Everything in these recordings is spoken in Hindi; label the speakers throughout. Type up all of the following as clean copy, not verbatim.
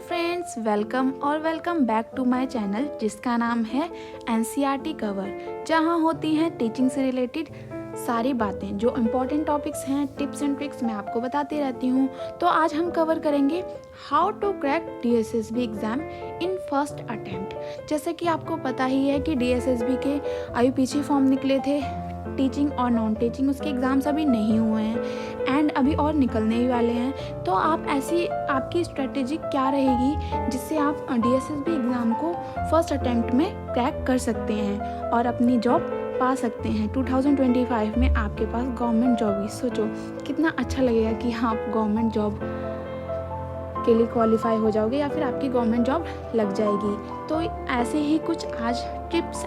Speaker 1: Friends, welcome back to my channel जिसका नाम है एनसीईआरटी कवर, जहां होती हैं टीचिंग से रिलेटेड सारी बातें। जो इम्पोर्टेंट टॉपिक्स हैं, टिप्स एंड ट्रिक्स मैं आपको बताती रहती हूं। तो आज हम कवर करेंगे how to crack DSSB exam in first attempt. जैसे कि आपको पता ही है कि डीएसएसबी के आईयूपीसी फॉर्म निकले थे, टीचिंग और नॉन टीचिंग, उसके एग्ज़ाम्स अभी नहीं हुए हैं एंड अभी और निकलने ही वाले हैं। तो आपकी स्ट्रेटेजी क्या रहेगी जिससे आप डीएसएसबी एग्ज़ाम को फर्स्ट अटेम्प्ट में क्रैक कर सकते हैं और अपनी जॉब पा सकते हैं। 2025 में आपके पास गवर्नमेंट जॉब ही, सोचो कितना अच्छा लगेगा कि हाँ, आप गवर्नमेंट जॉब के लिए क्वालिफाई हो जाओगे या फिर आपकी गवर्नमेंट जॉब लग जाएगी। तो ऐसे ही कुछ आज टिप्स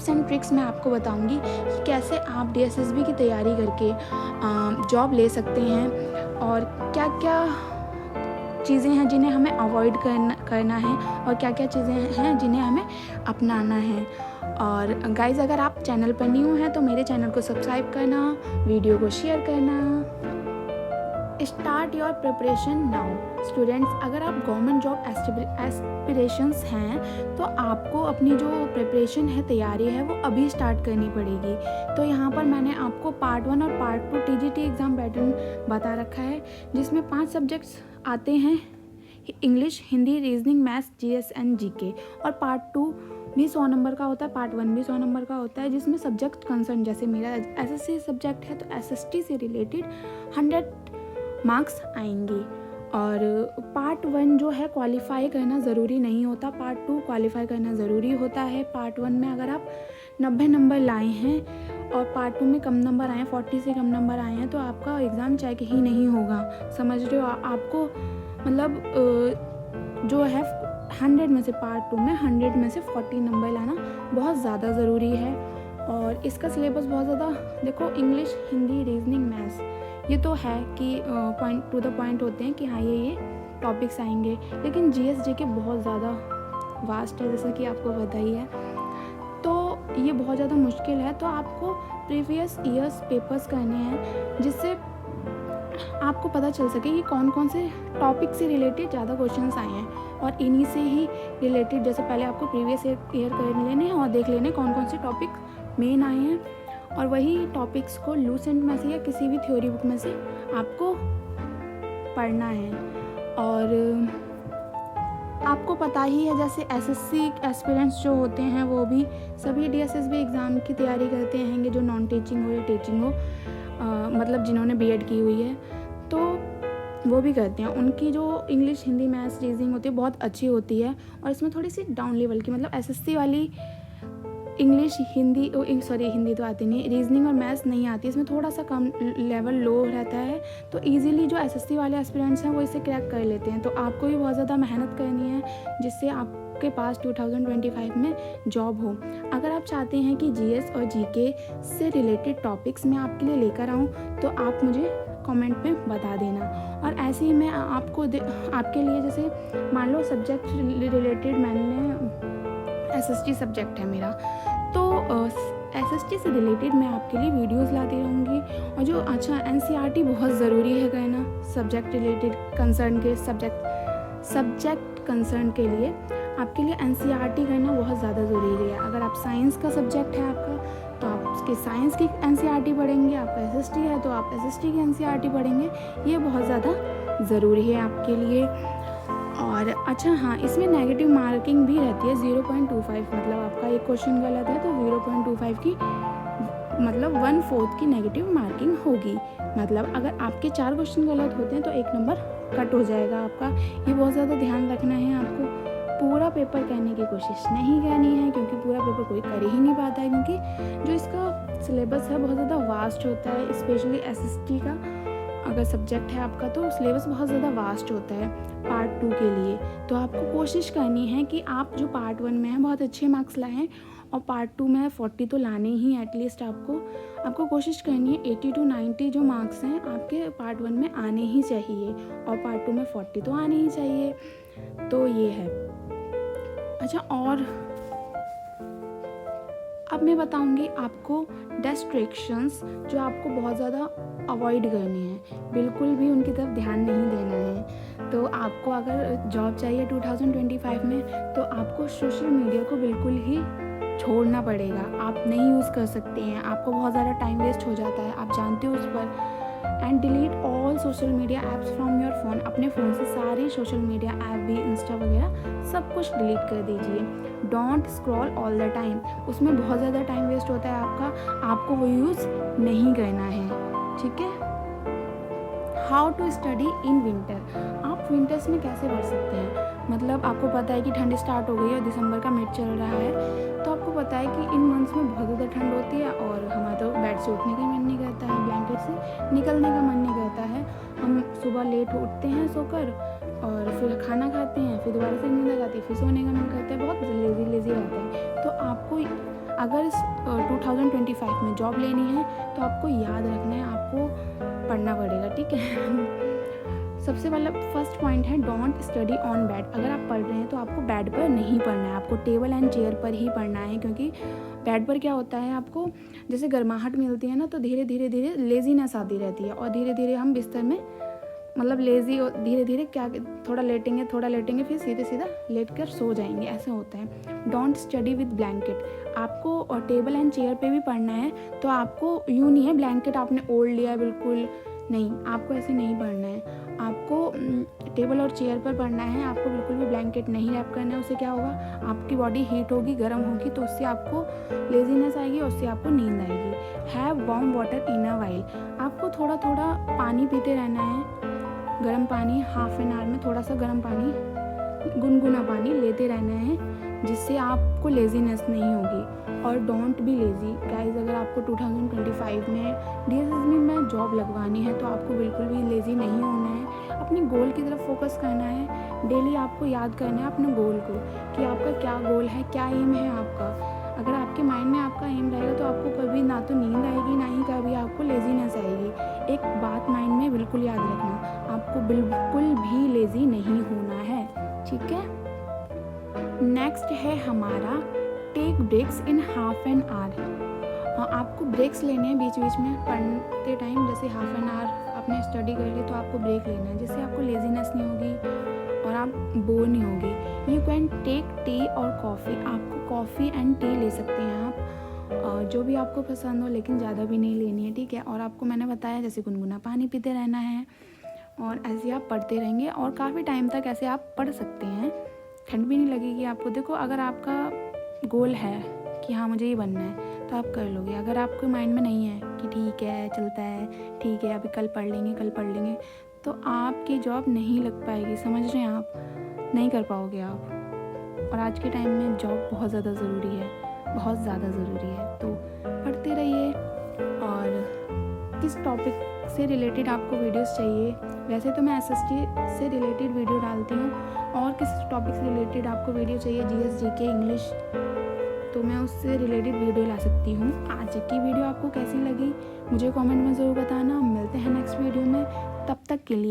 Speaker 1: एंड ट्रिक्स मैं आपको बताऊंगी कि कैसे आप डीएसएसबी की तैयारी करके जॉब ले सकते हैं और क्या क्या चीज़ें हैं जिन्हें हमें अवॉइड करना है और क्या क्या चीज़ें हैं जिन्हें हमें अपनाना है। और गाइज़, अगर आप चैनल पर न्यू हैं तो मेरे चैनल को सब्सक्राइब करना, वीडियो को शेयर करना। Start your preparation now. Students, अगर आप गवर्नमेंट जॉब एस्पिरेशंस हैं तो आपको अपनी जो प्रिपरेशन है, तैयारी है, वो अभी स्टार्ट करनी पड़ेगी। तो यहाँ पर मैंने आपको पार्ट 1 और पार्ट 2 टीजीटी एग्ज़ाम पैटर्न बता रखा है, जिसमें 5 सब्जेक्ट्स आते हैं: English, Hindi, reasoning, maths, GS and GK. और पार्ट 2 भी 100 नंबर का होता है, पार्ट 1 भी 100 नंबर का होता है, जिसमें सब्जेक्ट कंसर्न, जैसे मेरा एसएससी सब्जेक्ट है तो एसएसटी से रिलेटेड 100 मार्क्स आएंगे। और पार्ट 1 जो है क्वालिफाई करना ज़रूरी नहीं होता, पार्ट 2 क्वालिफाई करना ज़रूरी होता है। पार्ट 1 में अगर आप 90 नंबर लाए हैं और पार्ट 2 में कम नंबर आए हैं, 40 से कम नंबर आए हैं, तो आपका एग्ज़ाम चेक ही नहीं होगा। समझ रहे हो? आपको मतलब जो है 100 में से, पार्ट 2 में 100 में से 40 नंबर लाना बहुत ज़्यादा ज़रूरी है। और इसका सिलेबस बहुत ज़्यादा, देखो, इंग्लिश, हिंदी, रीजनिंग, मैथ्स, ये तो है कि पॉइंट टू द पॉइंट होते हैं कि हाँ ये टॉपिक्स आएंगे। लेकिन जीएस जीके बहुत ज़्यादा वास्ट है, जैसा कि आपको पता ही है, तो ये बहुत ज़्यादा मुश्किल है। तो आपको प्रीवियस ईयर्स पेपर्स करने हैं जिससे आपको पता चल सके कि कौन कौन से टॉपिक से रिलेटेड ज़्यादा क्वेश्चंस आए हैं, और इन्हीं से ही रिलेटेड, जैसे पहले आपको प्रीवियस ईयर कर लेने हैं और देख लेने कौन कौन से टॉपिक मेन आए हैं, और वही टॉपिक्स को लूसेंट में से या किसी भी थ्योरी बुक में से आपको पढ़ना है। और आपको पता ही है, जैसे एसएससी एस्पिरेंट्स जो होते हैं वो भी सभी डीएसएसबी एग्ज़ाम की तैयारी करते हैं, जो नॉन टीचिंग हो या टीचिंग हो, मतलब जिन्होंने बीएड की हुई है तो वो भी करते हैं। उनकी जो इंग्लिश, हिंदी, मैथ्स, रीजनिंग होती है बहुत अच्छी होती है, और इसमें थोड़ी सी डाउन लेवल की, मतलब एसएससी वाली इंग्लिश, हिंदी, हिंदी तो आती नहीं, रीजनिंग और मैथ्स नहीं आती, इसमें थोड़ा सा कम लेवल लो रहता है। तो इजीली जो एसएससी वाले एस्पिरेंट्स हैं वो इसे क्रैक कर लेते हैं। तो आपको भी बहुत ज़्यादा मेहनत करनी है जिससे आपके पास 2025 में जॉब हो। अगर आप चाहते हैं कि जीएस और जीके से रिलेटेड टॉपिक्स मैं आपके लिए लेकर आऊँ तो आप मुझे कमेंट में बता देना। और ऐसे ही मैं आपके लिए, जैसे मान लो सब्जेक्ट रिलेटेड, मैंने एसएसटी सब्जेक्ट है मेरा, तो एसएसटी से रिलेटेड मैं आपके लिए वीडियोस लाती रहूँगी। और जो एनसीईआरटी बहुत ज़रूरी है करना सब्जेक्ट रिलेटेड कंसर्न के, सब्जेक्ट कंसर्न के लिए आपके लिए एनसीईआरटी करना बहुत ज़्यादा ज़रूरी है। अगर आप साइंस का सब्जेक्ट है आपका तो आप उसके साइंस की एनसीईआरटी पढ़ेंगे, आपका एसएसटी है तो आप एसएसटी की एनसीईआरटी पढ़ेंगे, ये बहुत ज़्यादा ज़रूरी है आपके लिए। और हाँ, इसमें नेगेटिव मार्किंग भी रहती है 0.25, मतलब आपका एक क्वेश्चन गलत है तो 0.25 की, मतलब 1/4 की नेगेटिव मार्किंग होगी। मतलब अगर आपके 4 क्वेश्चन गलत होते हैं तो 1 नंबर कट हो जाएगा आपका। ये बहुत ज़्यादा ध्यान रखना है आपको। पूरा पेपर कहने की कोशिश नहीं करनी है, क्योंकि पूरा पेपर कोई कर ही नहीं पाता है, क्योंकि जो इसका सिलेबस है बहुत ज़्यादा वास्ट होता है, स्पेशली एसएसटी का अगर सब्जेक्ट है आपका तो सिलेबस बहुत ज़्यादा वास्ट होता है पार्ट 2 के लिए। तो आपको कोशिश करनी है कि आप जो पार्ट 1 में है बहुत अच्छे मार्क्स लाएं, और पार्ट 2 में 40 तो लाने ही एटलीस्ट आपको कोशिश करनी है 80 to 90 जो मार्क्स हैं आपके पार्ट 1 में आने ही चाहिए, और पार्ट 2 में 40 तो आने ही चाहिए। तो ये है। और अब मैं बताऊंगी आपको डिस्ट्रैक्शंस जो आपको बहुत ज़्यादा अवॉइड करनी है, बिल्कुल भी उनकी तरफ ध्यान नहीं देना है। तो आपको अगर जॉब चाहिए 2025 में, तो आपको सोशल मीडिया को बिल्कुल ही छोड़ना पड़ेगा। आप नहीं यूज़ कर सकते हैं, आपको बहुत ज़्यादा टाइम वेस्ट हो जाता है, आप जानते हो उस पर। And delete all social media apps from your phone. अपने फ़ोन से सारी सोशल मीडिया ऐप भी, इंस्टा वगैरह सब कुछ डिलीट कर दीजिए। Don't scroll all the time, उसमें बहुत ज़्यादा टाइम वेस्ट होता है आपका, आपको वो यूज़ नहीं करना है, ठीक है। How to study in winter, आप विंटर्स में कैसे पढ़ सकते हैं। मतलब आपको पता है कि ठंड स्टार्ट हो गई है, दिसंबर का मिड चल रहा है, तो आपको पता है कि इन मंथ्स में बहुत ज़्यादा ठंड होती है और हमारा तो बेड से उठने का मन नहीं करता है, ब्लैंकेट से निकलने का मन नहीं करता है। हम सुबह लेट उठते हैं सोकर और फिर खाना खाते हैं, फिर दोबारा से नींद आ जाती है, फिर सोने का मन करता है, बहुत लेज़ी रहता है। तो आपको अगर इस 2025 में जॉब लेनी है तो आपको याद रखना है, आपको पढ़ना पड़ेगा, ठीक है। सबसे पहले फर्स्ट पॉइंट है डोंट स्टडी ऑन बेड। अगर आप पढ़ रहे हैं तो आपको बेड पर नहीं पढ़ना है, आपको टेबल एंड चेयर पर ही पढ़ना है, क्योंकि बेड पर क्या होता है, आपको जैसे गर्माहट मिलती है ना, तो धीरे धीरे लेजीनेस आती रहती है और धीरे धीरे हम बिस्तर में मतलब लेज़ी और धीरे धीरे क्या थोड़ा लेटेंगे फिर सीधा लेट कर सो जाएंगे, ऐसे होता है। डोंट स्टडी विद ब्लैंकेट, आपको और टेबल एंड चेयर पे भी पढ़ना है, तो आपको यूँ नहीं है ब्लैंकेट आपने ओढ़ लिया है, बिल्कुल नहीं, आपको ऐसे नहीं पढ़ना है। आपको टेबल और चेयर पर पढ़ना है, आपको बिल्कुल भी ब्लैंकेट नहीं रैप करना है। उससे क्या होगा, आपकी बॉडी हीट होगी, गर्म होगी, तो उससे आपको लेजीनेस आएगी और उससे आपको नींद आएगी। Have warm water in a while, आपको थोड़ा थोड़ा पानी पीते रहना है, गर्म पानी, हाफ एन आवर में थोड़ा सा गर्म पानी, गुनगुना पानी लेते रहना है, जिससे आपको लेजीनेस नहीं होगी। और डोंट बी लेज़ी गाइज, अगर आपको 2025 में DSSB में जॉब लगवानी है तो आपको बिल्कुल भी लेज़ी नहीं होना है, अपनी गोल की तरफ फोकस करना है। डेली आपको याद करना है अपने गोल को कि आपका क्या गोल है, क्या एम है आपका। अगर आपके माइंड में आपका एम रहेगा तो आपको कभी ना तो नींद आएगी, ना ही कभी आपको लेजीनेस आएगी। एक बात माइंड में बिल्कुल याद रखना, आपको बिल्कुल भी लेज़ी नहीं होना है, ठीक है। नेक्स्ट है हमारा take breaks in half an hour. आपको ब्रेक्स लेने हैं बीच बीच में पढ़ते टाइम, जैसे हाफ एन आवर आपने स्टडी कर ली तो आपको ब्रेक लेना है, जिससे आपको लेजीनेस नहीं होगी और आप बोर नहीं होगी। यू कैन टेक टी और कॉफ़ी, आपको कॉफ़ी एंड टी ले सकते हैं आप, जो भी आपको पसंद हो, लेकिन ज़्यादा भी नहीं लेनी है, ठीक है। और आपको मैंने बताया जैसे गुनगुना पानी पीते रहना है और ऐसे आप पढ़ते रहेंगे और काफ़ी टाइम तक ऐसे आप पढ़ सकते हैं, ठंड भी नहीं लगेगी आपको। देखो अगर आपका गोल है कि हाँ मुझे ये बनना है तो आप कर लोगे। अगर आपके माइंड में नहीं है कि ठीक है चलता है, ठीक है अभी कल पढ़ लेंगे, तो आपकी जॉब नहीं लग पाएगी, समझ रहे हैं आप, नहीं कर पाओगे आप। और आज के टाइम में जॉब बहुत ज़्यादा ज़रूरी है, बहुत ज़्यादा ज़रूरी है, तो पढ़ते रहिए। और किस टॉपिक से रिलेटेड आपको वीडियोस चाहिए, वैसे तो मैं SST से रिलेटेड वीडियो डालती हूँ, और किस टॉपिक से रिलेटेड आपको वीडियो चाहिए, GS GK इंग्लिश, तो मैं उससे रिलेटेड वीडियो ला सकती हूँ। आज की वीडियो आपको कैसी लगी मुझे कमेंट में ज़रूर बताना। मिलते हैं नेक्स्ट वीडियो में, तब तक के लिए